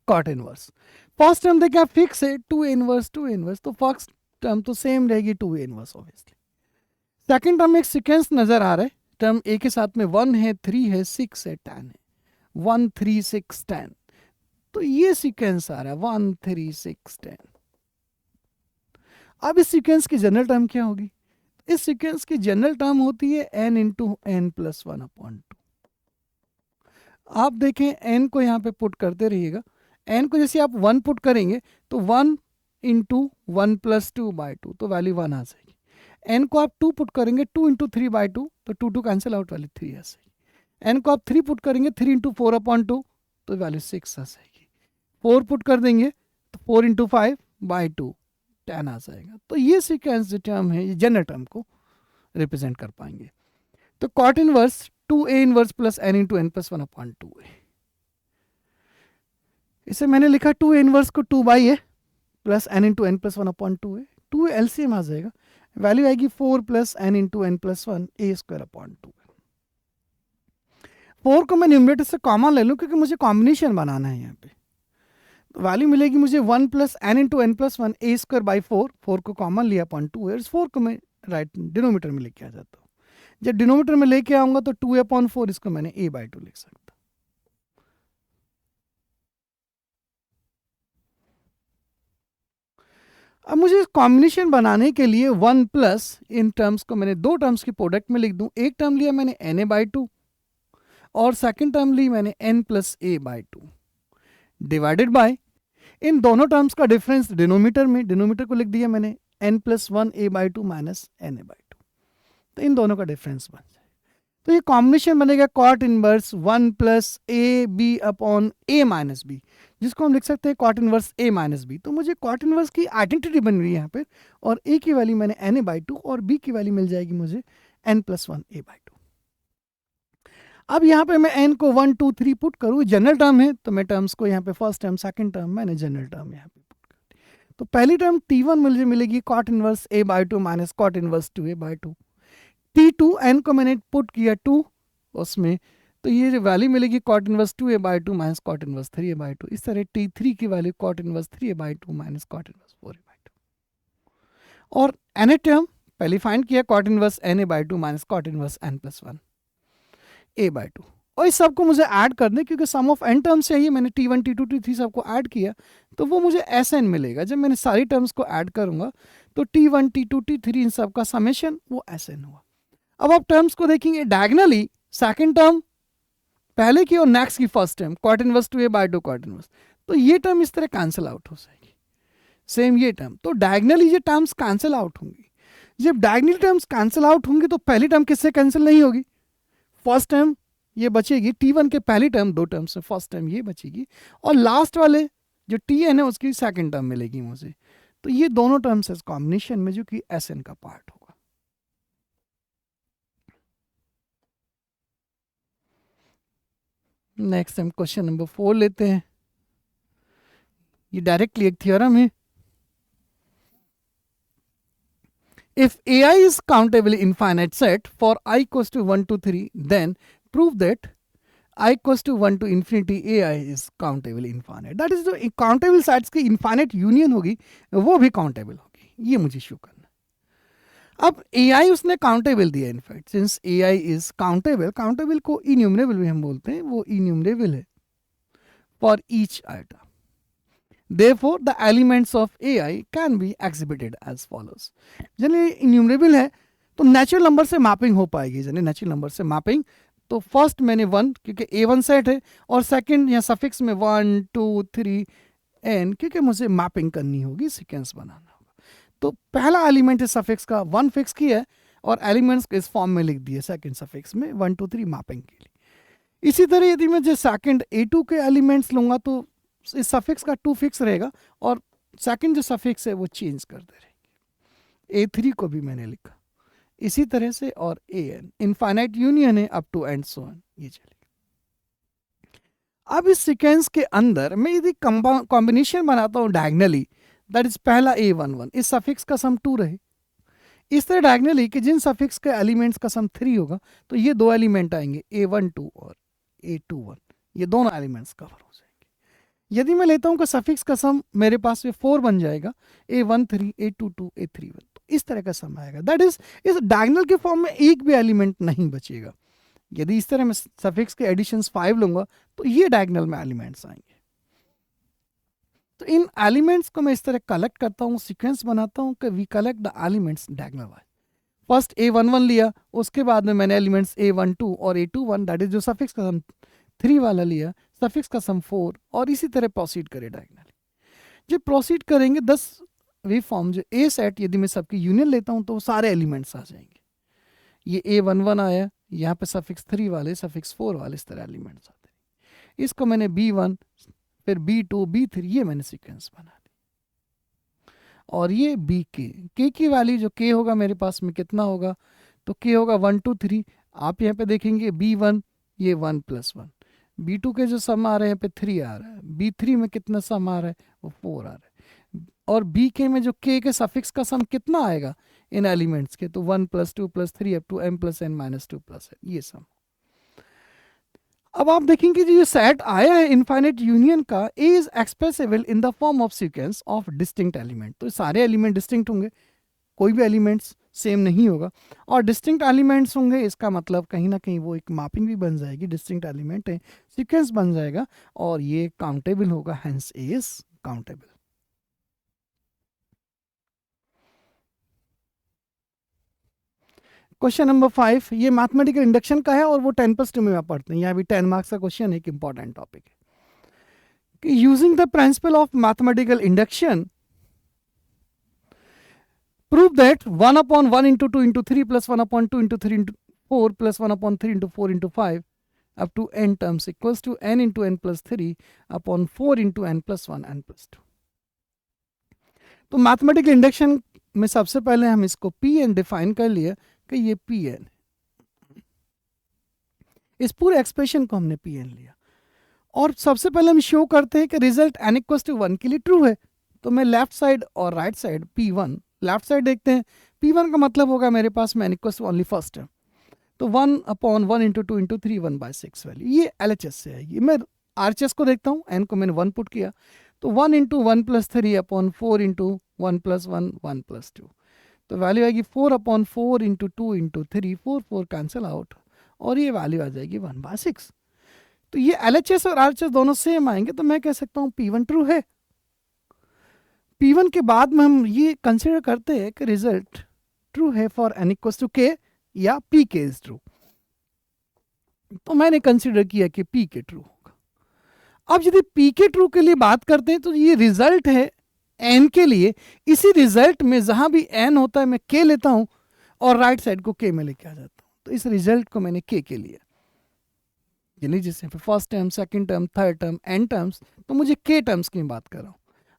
cot इनवर्स। फर्स्ट टर्म देखिए फिक्स है 2a इनवर्स, तो फर्स्ट टर्म तो सेम रहेगी 2a inverse obviously. Second term में एक सीक्वेंस नजर आ रहा है, टर्म ए के साथ में 1 है 3 है 6 है 10 है, 1 3 6 10, तो ये सीक्वेंस आ रहा है 1 3 6 10। अब इस सीक्वेंस की जनरल टर्म क्या होगी? इस सीक्वेंस की जनरल टर्म होती है n इंटू n प्लस 1/2। आप देखें n को यहाँ पे पुट करते रहिएगा, n को जैसे आप 1 पुट करेंगे तो 1 इंटू 1 प्लस 2/2, तो वैल्यू 1 आ जाएगी। n को आप 2 पुट करेंगे 2 इंटू 3/2, तो 2 कैंसिल आउट, वैल्यू 3 आ जाएगी। n को आप 3 पुट करेंगे 3 इंटू 4/2, तो वैल्यू 6 आ जाएगी। 4 पुट कर देंगे तो 4 इंटू 5/2 10 आ जाएगा। तो ये सीक्वेंस जो टर्म है, ये जनरल टर्म को रिप्रेजेंट कर पाएंगे। तो cot inverse 2a inverse plus n into N plus 1/2a। इसे मैंने लिखा 2a इनवर्स को 2/a plus n into N plus 1/2a। 2a LCM आ जाएगा, वैल्यू आएगी 4 plus n into N plus 1 a²/2। 4 को मैं न्यूमरेटर से कॉमन ले लूँ क्योंकि मुझे कॉम्बिनेशन बनाना है यहाँ पे। तो वैल्यू मिलेगी मुझे 1 plus n into N plus 1 a²/4। 4 को कॉमन लिया 0.2 है, 4 को मैं राइट डिनोमीटर में लेके आ जाता हूँ। जब डिनोमीटर में लेके आऊंगा तो 2a/4 इसको मैंने a/2 लिख सकता। अब मुझे कॉम्बिनेशन बनाने के लिए 1 प्लस इन टर्म्स को मैंने दो टर्म्स की प्रोडक्ट में लिख दूं। एक टर्म लिया मैंने na/2 और सेकंड टर्म ली मैंने n plus a/2 divided by इन दोनों टर्म्स का डिफरेंस डिनोमीटर में, डिनोमीटर को लिख दिया मैंने n plus 1 a/2 minus na/2। तो इन दोनों का डिफरेंस बन जाए तो ये कॉम्बिनेशन बनेगा cot inverse 1 plus A B upon A minus B, जिसको हम लिख सकते हैं cot inverse a minus B. तो मुझे कॉट इनवर्स की आइडेंटिटी बन रही है यहाँ पे, और a की वैल्यू मैंने na/2 और b की वैल्यू मिल जाएगी मुझे n प्लस 1 a/2। अब यहाँ पे मैं n को 1 2 3 पुट करूँ, जनरल टर्म है तो मैं टर्म्स को यहाँ पे फर्स्ट टर्म सेकंड टर्म मैंने जनरल टर्म यहाँ पे पुट कर दी। तो पहली टर्म t1 मुझे मिलेगी cot inverse a/2 minus cot inverse 2a/2। t2 n को मैंने पुट किया 2 उसमें, तो ये जो वैल्यू मिलेगी cot inverse 2a/2 minus cot inverse 3a/2। इस तरह t3 की value cot inverse 3a/2 minus cot inverse 4a/2। और n टर्म पहले फाइंड किया cot inverse na/2 minus cot inverse n plus 1 a/2। और इस सबको मुझे ऐड कर दें क्योंकि सम ऑफ n टर्म्स चाहिए। मैंने t1 t2 t3 सबको ऐड किया तो वो मुझे sn मिलेगा। जब मैंने सारी टर्म्स को ऐड करूंगा तो t1 t2 t3 इन सब का समेशन वो sn हुआ। अब आप टर्म्स को देखेंगे डायगनली, सेकंड टर्म पहले की और नेक्स्ट की first term cot inverse 2a/2 cot inverse, तो ये टर्म इस तरह कैंसिल आउट हो जाएगी। सेम ये टर्म, तो डायगनली ये टर्म्स कैंसिल आउट होंगी। जब डायगनली टर्म्स कैंसिल आउट होंगी तो पहली टर्म किससे कैंसिल नहीं होगी, फर्स्ट टर्म ये बचेगी। t1 के पहली टर्म दो टर्म से फर्स्ट टर्म ये बचेगी, और लास्ट वाले जो tn है उसकी सेकंड टर्म मिलेगी मुझे। तो ये दोनों टर्म्स इस कॉम्बिनेशन में जो कि sn का पार्ट होगा। नेक्स्ट हम क्वेश्चन नंबर 4 लेते हैं। ये डायरेक्टली एक थ्योरम है। If AI is countable infinite set for I equals to 1 to 3, then prove that I equals to 1 to infinity AI is countable infinite. That is, जो countable sets की infinite union होगी वो भी countable होगी, ये मुझे show करना है। अब AI उसने countable दिया, in fact since AI is countable, countable को इन्यूमरेबल भी हम बोलते हैं, वो इन्यूमरेबल है for each item. Therefore, the elements of AI can be exhibited as follows. Generally enumerable है तो नेचुरल नंबर से मैपिंग हो पाएगी। जनरली नेचुरल नंबर से मैपिंग, तो फर्स्ट मैंने 1 क्योंकि A1 सेट है, और सेकंड या सफिक्स में 1 2 3 n क्योंकि मुझे मैपिंग करनी होगी, सीक्वेंस बनाना होगा। तो पहला एलिमेंट इस सफिक्स का 1 फिक्स किया है और एलिमेंट्स इस फॉर्म में लिख दिए सेकंड सफिक्स में 1 2 3 मैपिंग के लिए। इसी तरह यदि मैं जो सेकंड A2 के एलिमेंट्स लूंगा तो इस सफिक्स का 2 फिक्स रहेगा और सेकंड जो सफिक्स है वो चेंज करते रहेंगे। A3 को भी मैंने लिखा इसी तरह से, और an इनफाइनाइट यूनियन है up to and so on, ये चलेगा। अब इस सीक्वेंस के अंदर मैं यदि कॉम्बिनेशन बनाता हूं डायगनली, दैट इज पहला A11 इस सफिक्स का सम 2 रहे, इस तरह डायगनली कि जिन सफिक्स के एलिमेंट्स का सम 3 होगा तो ये दो एलिमेंट आएंगे A12 और A21, ये दोनों एलिमेंट्स कवर हो जाएंगे। यदि मैं लेता हूं कि सफिक्स का सम मेरे पास में 4 बन जाएगा, A13 A22 A31, तो इस तरह का सम आएगा। दैट इज इस डायगोनल के फॉर्म में एक भी एलिमेंट नहीं बचेगा। यदि इस तरह मैं सफिक्स के एडिशंस 5 लूंगा तो ये डायगोनल में एलिमेंट्स आएंगे। तो इन एलिमेंट्स को मैं इस तरह कलेक्ट करता हूँ, सीक्वेंस बनाता हूँ कि we collect the elements diagonal wise. First A11 लिया, उसके बाद में मैंने एलिमेंट्स A12 और A21 दैट इज जो सफिक्स का सम 3 वाला लिया, सफिक्स का सम 4, और इसी तरह प्रोसीड करें डायगोनली। जब प्रोसीड करेंगे 10 वे फॉर्म जो ए सेट यदि मैं सबकी यूनियन लेता हूं तो सारे एलिमेंट्स आ जाएंगे। ये A11 आया, यहाँ पे सफिक्स 3 वाले सफिक्स 4 वाले इस तरह एलिमेंट्स आते हैं। इसको मैंने B1 फिर B2 B3 ये मैंने सीक्वेंस बना ली, और ये BK, K की वैल्यू जो K होगा मेरे पास में कितना होगा, तो K होगा 1 2 3 आप यहाँ पे देखेंगे B1 ये 1 + 1, B2 के जो सम आ रहे हैं यहाँ पे 3 आ रहा है, B3 में कितना सम आ रहा है वो 4 आ रहा है, और BK में जो K के सफिक्स का सम कितना आएगा इन एलिमेंट्स के, तो 1 + 2 + 3 up to m + n - 2 + n, ये सम। अब आप देखेंगे जो ये सेट आया है इनफाइनाइट यूनियन का, A is expressible in the form of sequence of distinct element, तो सारे एलिमेंट डिस्टिंक्ट होंगे, कोई भी एलिमेंट्स सेम नहीं होगा, और डिस्टिंक्ट एलिमेंट्स होंगे, इसका मतलब कहीं ना कहीं वो एक मापिंग भी बन जाएगी, डिस्टिंक्ट एलिमेंट है, सीक्वेंस बन जाएगा, और ये काउंटेबल होगा, hence A is countable. Question number 5, ये मैथमेटिकल इंडक्शन का है और वो 10+2 में आप पढ़ते हैं, यहाँ भी 10 मार्क्स का क्वेश्चन है, एक इंपॉर्टेंट टॉपिक है कि using the principle of mathematical induction prove that 1/1 × 2 × 3 + 1/2 × 3 × 4 + 1/3 × 4 × 5 up to n terms equals to n × n + 3/4 × n + 1 n + 2। तो मैथमेटिकल इंडक्शन में सबसे पहले हम इसको Pn डिफाइन कर लिया कि ये Pn, इस पूरे एक्सप्रेशन को हमने Pn लिया, और सबसे पहले हम शो करते हैं कि रिजल्ट n = 1 के लिए ट्रू है, तो मैं लेफ्ट साइड और right side P1, left side देखते हैं, P1 का मतलब होगा मेरे पास में n = ओनली फर्स्ट टर्म, तो 1/1 × 2 × 3 1/6 वैल्यू, ये LHS से आएगी। मैं RHS को देखता हूँ, n को मैंने 1 पुट किया, तो 1 × 1 + 3/4 × 1 + 1 1 + 2, तो वैल्यू आएगी 4/4 × 2 × 3, 4 4 कैंसिल आउट, और ये वैल्यू आ जाएगी 1/6। तो ये LHS और RHS दोनों सेम आएंगे, तो मैं कह सकता हूँ P1 ट्रू है। P1 के बाद में हम ये कंसिडर करते हैं कि रिजल्ट ट्रू है फॉर n = k या Pk इज ट्रू, तो मैंने कंसिडर किया कि Pk ट्रू होगा। अब यदि Pk ट्रू के लिए बात करते हैं तो ये रिजल्ट है n के लिए, इसी रिजल्ट में जहां भी n होता है मैं k लेता हूं और राइट साइड को k में लेके आ जाता हूं, तो इस रिजल्ट को मैंने k के लिया, यानी जैसे first term, second term, third term, n terms, तो मुझे k टर्म्स की बात कर रहा हूं।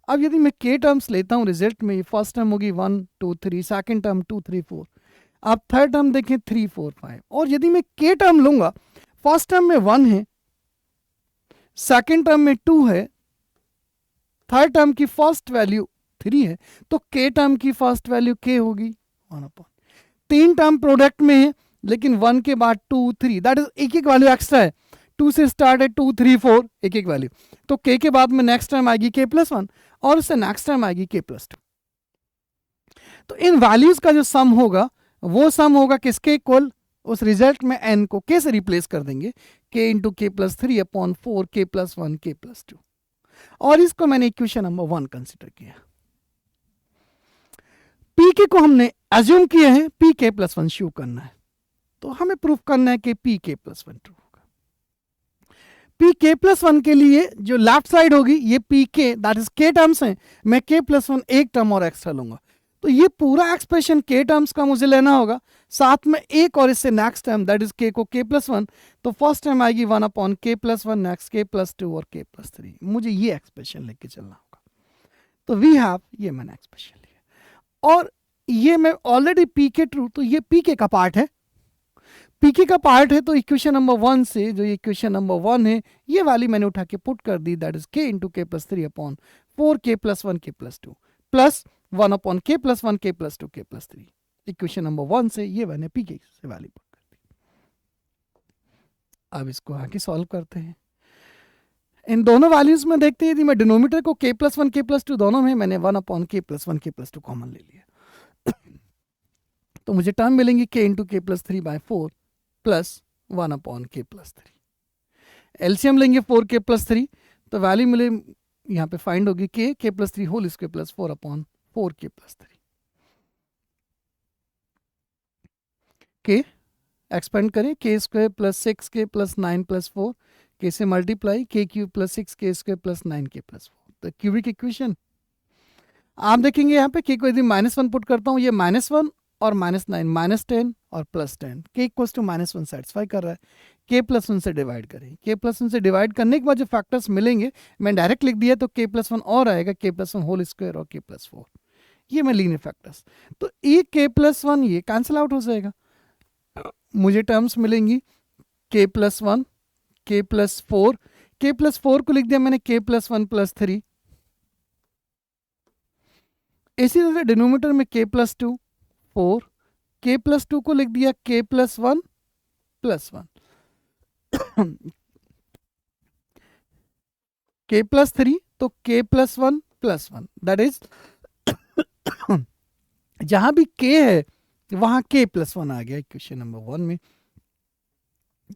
अब यदि मैं k टर्म्स लेता हूं रिजल्ट में, फर्स्ट टर्म होगी 1 2 3, सेकंड टर्म 2 3 4, अब थर्ड टर्म देखें 3 4 5, और यदि मैं k टर्म लूंगा, फर्स्ट टर्म में 1 है, सेकंड टर्म में 2 है, थर्ड टर्म की फर्स्ट वैल्यू 3 है, तो k टर्म की फर्स्ट वैल्यू k होगी 1/। 3 टर्म प्रोडक्ट में है, लेकिन 1 के बाद 2 3, दैट इज एक एक वैल्यू एक्स्ट्रा है, 2 से स्टार्ट है 2 3 4, एक एक वैल्यू, तो k के बाद में नेक्स्ट टर्म आएगी k + 1, और उससे नेक्स्ट टर्म आएगी k + 2। तो इन वैल्यूज का जो सम होगा वो सम होगा किसके इक्वल, उस रिजल्ट में n को k से रिप्लेस कर देंगे, k × k + 3/4 k + 1 k + 2, और इसको मैंने इक्वेशन नंबर 1 कंसिडर किया। pk को हमने एज्यूम किया है, pk + 1 शो करना है, तो हमें प्रूफ करना है कि pk + 1 ट्रू होगा। pk + 1 के लिए जो लेफ्ट साइड होगी ये pk, that is k terms हैं, मैं k + 1 एक टर्म और एक्स्ट्रा लूंगा, तो ये पूरा एक्सप्रेशन k टर्म्स का मुझे लेना होगा, साथ में एक और इससे next term that is k को k + 1, तो फर्स्ट टर्म आएगी 1/k + 1, नेक्स्ट k + 2 और k + 3, मुझे ये एक्सप्रेशन लेके चलना होगा। तो वी हैव, ये मैंने एक्सप्रेशन लिया, और ये मैं ऑलरेडी pk ट्रू, तो ये pk का पार्ट है, pk का पार्ट है, तो इक्वेशन नंबर 1 से जो इक्वेशन नंबर 1 है ये वाली मैंने उठा के पुट कर दी, that is k × k + 3/4 k + 1 k + 2 plus 1/k + 1 k + 2 k + 3, equation number 1 से ये मैंने pk से वैल्यू पुट कर दी। अब इसको आगे सॉल्व करते हैं, इन दोनों वैल्यूज में देखते हैं, यदि मैं डिनोमिनेटर को k + 1 k + 2 दोनों में मैंने 1/k + 1 k + 2 कॉमन ले लिया, तो मुझे टर्म मिलेंगी k × k + 3/4 plus 1/k + 3, LCM लेंगे 4k + 3, तो वैल्यू मिले यहाँ पे फाइंड होगी k + 3 whole square plus 4/4k + 3, k expand करें, k² + 6k + 9 + 4, k से मल्टीप्लाई k³ + 6k² + 9k + 4, तो क्यूबिक इक्वेशन। आप देखेंगे यहाँ पे k को यदि -1 पुट करता हूँ, ये -1 और -9 -10 और +10, k = -1 सेटिस्फाई कर रहा है, k + 1 से डिवाइड करें, k + 1 से डिवाइड करने के बाद जो फैक्टर्स मिलेंगे मैं डायरेक्ट लिख दिया, तो k + 1 और आएगा, k + 1 होल स्क्वायर और k + 4, ये मैं लीनियर फैक्टर्स, तो ये k + 1 ये कैंसिल आउट हो जाएगा, मुझे टर्म्स मिलेंगी k+1, k+4, k+4 को लिख दिया मैंने k+1+3। इसी तरह डिनोमिनेटर में k+2 4, k+2 को लिख दिया k+1+1, k+3 तो k+1+1, दैट इज जहां भी k है वहां k+1 आ गया इक्वेशन नंबर 1 में।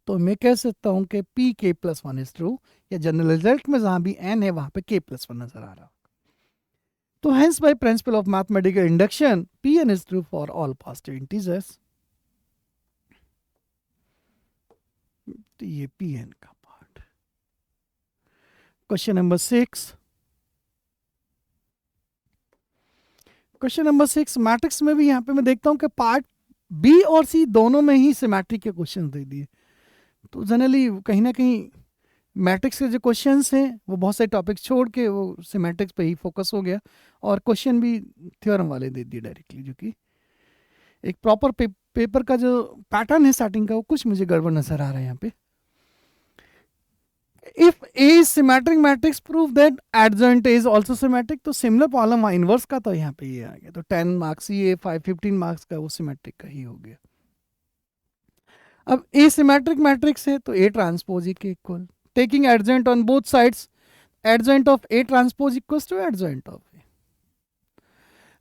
तो मैं कह सकता हूं कि pk+1 इज ट्रू, या जनरल रिजल्ट में जहां भी n है वहां पे k+1 नजर आ रहा। तो hence by principle of mathematical induction pn is true for all positive integers। तो ये pn का part. Question number 6, question number 6 matrix में भी यहाँ पे मैं देखता हूँ कि पार्ट बी और सी दोनों में ही सिमेट्रिक के क्वेश्चन दे दिए। तो जनरली कहीं ना कहीं मैट्रिक्स के जो क्वेश्चंस हैं वो बहुत सारे टॉपिक्स छोड़ के वो सिमेट्रिक्स पे ही फोकस हो गया, और क्वेश्चन भी थ्योरम वाले दे दिए डायरेक्टली, जो कि एक प्रॉपर पेपर का जो पैटर्न है स्टार्टिंग का वो कुछ मुझे गड़बड़ नजर आ रहा है यहाँ पे। If A is symmetric matrix prove that adjoint is also symmetric. तो सिमिलर प्रॉब्लम इनवर्स का तो यहाँ पे ये आ गया, तो 10 मार्क्स ये 15 मार्क्स का वो सिमेट्रिक का ही हो गया। अब ए सिमेट्रिक मैट्रिक्स है तो ए ट्रांसपोज के equal, taking adjoint on both sides, adjoint of A transpose equals to adjoint of A.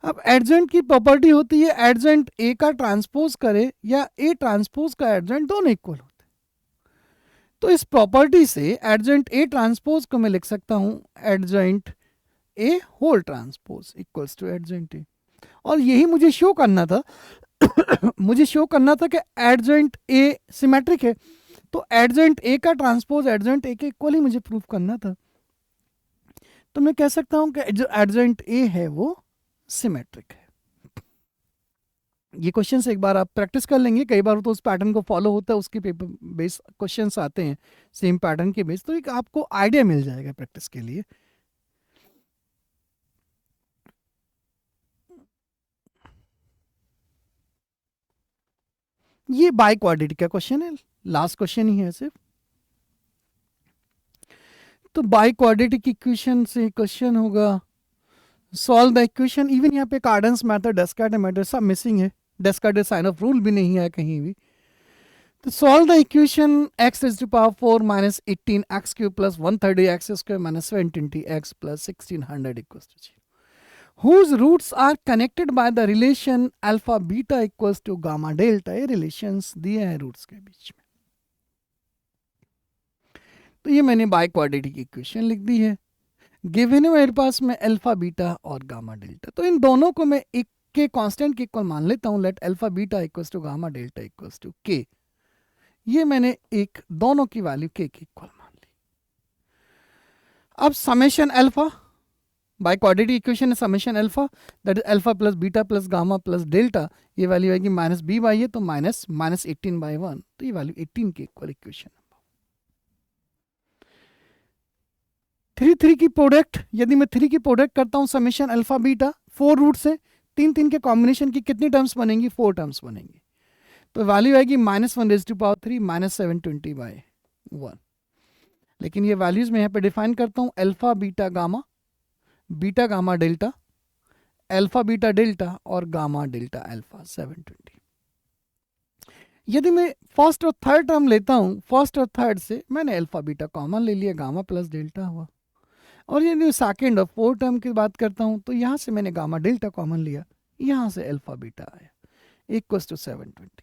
अब एडजॉइंट की प्रॉपर्टी होती है एडजॉइंट ए का ट्रांसपोज करे या ए ट्रांसपोज का एडजॉइंट, दोनों इक्वल होते हैं। तो इस प्रॉपर्टी से एडजॉइंट ए ट्रांसपोज को मैं लिख सकता हूं adjoint A whole transpose equals to adjoint A. और यही मुझे शो करना था मुझे शो करना था कि एडजॉइंट ए सिमेट्रिक है, तो एडजॉइंट ए का ट्रांसपोज एडजॉइंट ए के इक्वल ही मुझे प्रूव करना था। तो मैं कह सकता हूं कि जो एडजॉइंट ए है वो सिमेट्रिक है। ये क्वेश्चन एक बार आप प्रैक्टिस कर लेंगे, कई बार तो उस पैटर्न को फॉलो होता है, उसके पेपर बेस क्वेश्चंस आते हैं सेम पैटर्न के बेस, तो एक आपको आइडिया मिल जाएगा प्रैक्टिस के लिए। ये बाई क्वाड्रेटिक का क्वेश्चन है, लास्ट क्वेश्चन ही है सिर्फ। तो बाई क्वाड्रेटिक इक्वेशन से क्वेश्चन होगा सॉल्व द इक्वेशन। इवन यहाँ पे कार्डन्स मेथड, डेस्कार्टेस मेथड सब मिसिंग है, डेस्कार्टेस साइन ऑफ रूल भी नहीं है कहीं भी। तो solve the equation x raised to power 4 minus 18 x cube plus 130 x square minus 720 x plus 1600 equals to 0, whose roots are connected by the relation alpha beta equals to gamma delta। ये relations दिए हैं roots के बीच में। तो ये मैंने by quadratic equation लिख दी है। गिवन है मेरे पास में अल्फा बीटा और गामा डेल्टा, तो इन दोनों को मैं एक के कांस्टेंट के इक्वल मान लेता हूं। Let alpha beta equals to gamma delta equals to K. ये मैंने एक दोनों की वैल्यू के इक्वल मान ली। अब summation alpha, by quadratic equation है summation alpha, that is alpha plus beta plus gamma plus delta. ये वैल्यू आएगी माइनस बी बाई ए, तो माइनस 18/1, तो ये वैल्यू 18 के इक्वल इक्वेशन। 3 की प्रोडक्ट, यदि मैं 3 की प्रोडक्ट करता हूं समेशन अल्फा बीटा, 4 रूट से 3 के कॉम्बिनेशन की कितनी टर्म्स बनेंगी, 4 टर्म्स बनेंगी। तो वैल्यू आएगी -1 raised to power 3 -720/1। लेकिन ये वैल्यूज मैं यहाँ पे डिफाइन करता हूँ alpha beta gamma delta, alpha beta delta और गामा डेल्टा अल्फा 720। यदि मैं फर्स्ट और थर्ड टर्म लेता हूँ, फर्स्ट और थर्ड से मैंने अल्फा बीटा कॉमन ले लिया, गामा प्लस डेल्टा हुआ। और यदि सेकेंड और फोर्थ टर्म की बात करता हूँ तो यहाँ से मैंने गामा डेल्टा कॉमन लिया, यहाँ से अल्फा बीटा आया इक्वल्स टू 720।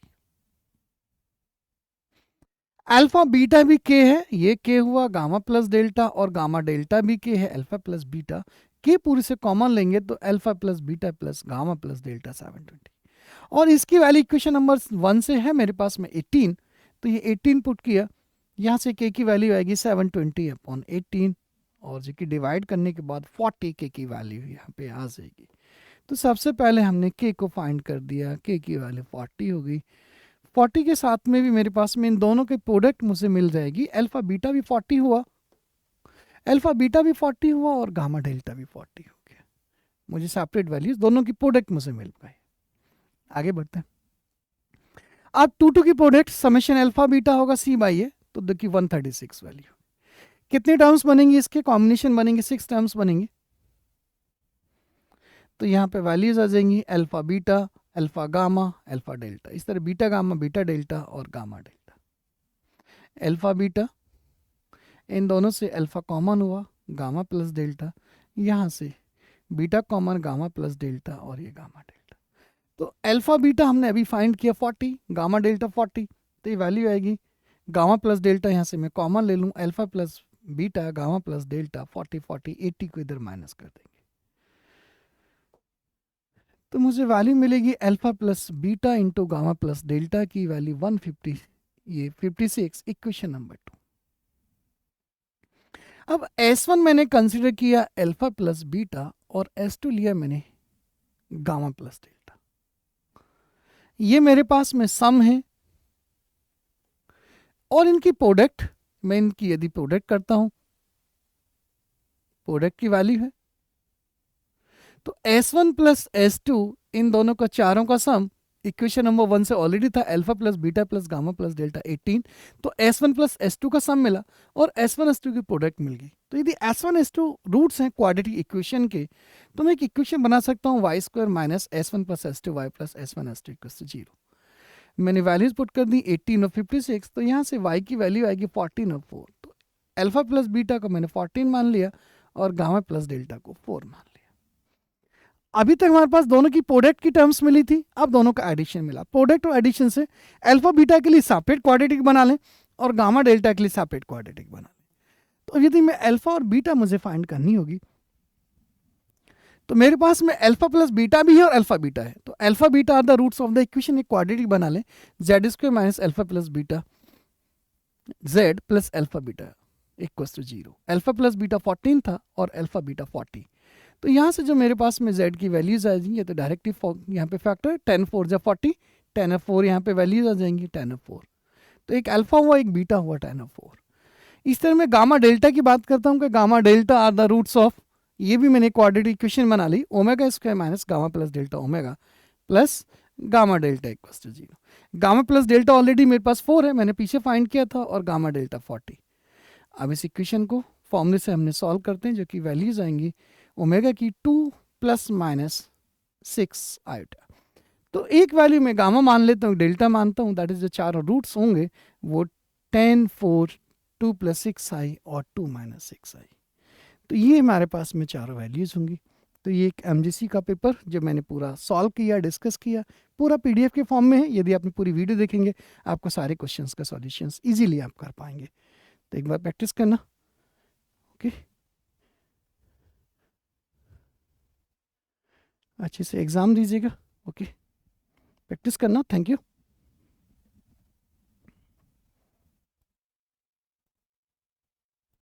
अल्फा बीटा भी के है, ये के हुआ, गामा प्लस डेल्टा और गामा डेल्टा भी के है, अल्फा प्लस बीटा के पूरे से कॉमन लेंगे तो alpha plus beta plus gamma plus delta 720। और इसकी वैल्यू इक्वेशन नंबर 1 से है मेरे पास में 18, तो ये 18 पुट किया, यहाँ से के की वैल्यू आएगी 720/18, और जो कि डिवाइड करने के बाद 40 के की वैल्यू यहाँ पे आ जाएगी। तो सबसे पहले हमने के को फाइंड कर दिया, के की वैल्यू 40 हो गई। 40 के साथ में भी मेरे पास में इन दोनों के प्रोडक्ट मुझे मिल जाएगी, अल्फा बीटा भी 40 हुआ, और गामा डेल्टा भी 40 हो गया। मुझे सेपरेट वैल्यूज दोनों की प्रोडक्ट मुझे मिल पाए। आगे बढ़ते हैं। अब 2 की प्रोडक्ट समेशन अल्फा बीटा होगा सी बाई ए, तो देखिए 136 वैल्यू। कितने टर्म्स बनेंगे इसके, कॉम्बिनेशन बनेंगे 6 टर्म्स बनेंगे। तो यहाँ पे वैल्यूज आ जाएंगी alpha beta, alpha gamma, alpha delta, इस तरह बीटा गामा, बीटा डेल्टा और गामा डेल्टा। अल्फा बीटा, इन दोनों से अल्फा कॉमन हुआ, गामा प्लस डेल्टा, यहाँ से beta common, gamma plus delta और ये गामा डेल्टा। तो अल्फा बीटा हमने अभी फाइंड किया 40, गामा डेल्टा 40, तो ये वैल्यू आएगी गामा प्लस डेल्टा, यहाँ से मैं कॉमन ले लूँ, alpha plus beta, gamma plus delta, 40 40 80 को इधर माइनस कर देंगे, तो मुझे वैल्यू मिलेगी alpha plus beta into gamma plus delta की वैल्यू 150, ये 56, इक्वेशन नंबर 2। अब S1 मैंने कंसिडर किया अल्फा प्लस बीटा और S2 लिया मैंने गामा प्लस डेल्टा। ये मेरे पास में सम है और इनकी प्रोडक्ट, मैं इनकी यदि प्रोडक्ट करता हूं, प्रोडक्ट की वैल्यू है, तो S1 प्लस S2 इन दोनों का चारों का सम इक्वेशन नंबर 1 से ऑलरेडी था, alpha plus beta plus gamma plus delta 18, तो S1 प्लस S2 का सम मिला और S1 S2 की प्रोडक्ट मिल गई। तो यदि S1 S2 रूट्स हैं क्वाड्रेटिक इक्वेशन के, तो मैं एक इक्वेशन बना सकता हूँ y square minus S1 plus S2 y plus S1 S2 equals to 0। मैंने वैल्यूज पुट कर दी 18 और 56, तो यहाँ से y की वैल्यू आएगी 14 और 4, तो अल्फा प्लस बीटा को मैंने 14 मान लिया और गामा प्लस डेल्टा को 4 मान लिया। अभी तक हमारे पास दोनों की प्रोडक्ट की टर्म्स मिली थी, अब दोनों का एडिशन मिला। प्रोडक्ट और एडिशन से अल्फा बीटा के लिए सेपरेट क्वाड्रेटिक बना लें और गामा डेल्टा के लिए सेपरेट क्वाड्रेटिक बना लें। तो यदि मैं अल्फा और बीटा मुझे फाइंड करनी होगी, तो मेरे पास में अल्फा प्लस बीटा भी है और अल्फा बीटा है, तो alpha beta are the roots of the equation, एक क्वाड्रेटिक बना लें, Z square minus alpha plus beta Z plus alpha beta equals to 0। Alpha plus beta 14 था और अल्फा बीटा 40, तो यहाँ से जो मेरे पास में z की वैल्यूज आ जाएंगी, तो डायरेक्टली यहाँ पे फैक्टर 10 4 जा 40, 10 4 यहाँ पे वैल्यूज आ जाएंगी 10 4, तो एक अल्फा हुआ एक बीटा हुआ 10 4। इस तरह मैं गामा डेल्टा की बात करता हूँ कि gamma delta are the roots of, ये भी मैंने क्वाड्रेटिक इक्वेशन बना ली, omega square minus gamma plus delta omega plus gamma delta equals to 0। Gamma plus delta already मेरे पास 4 है, मैंने पीछे फाइंड किया था, और गामा डेल्टा 40। अब इस इक्वेशन को फॉर्मूले से हमने सॉल्व करते हैं, जो कि वैल्यूज आएंगी ओमेगा की 2 प्लस माइनस 6 आयोटा। तो एक वैल्यू में गामा मान लेता हूँ, डेल्टा मानता हूँ, दैट इज जो चारों रूट्स होंगे वो 10 4 2 प्लस 6 आई और 2 माइनस 6 आई। तो ये हमारे पास में चारों वैल्यूज होंगी। तो ये एक MGC का पेपर जो मैंने पूरा सॉल्व किया, डिस्कस किया, पूरा PDF के फॉर्म में है। यदि आपने पूरी वीडियो देखेंगे आपको सारे क्वेश्चंस का सॉल्यूशंस इजीली आप कर पाएंगे। तो एक बार प्रैक्टिस करना, ओके, अच्छे से एग्ज़ाम दीजिएगा, ओके, प्रैक्टिस करना, थैंक यू।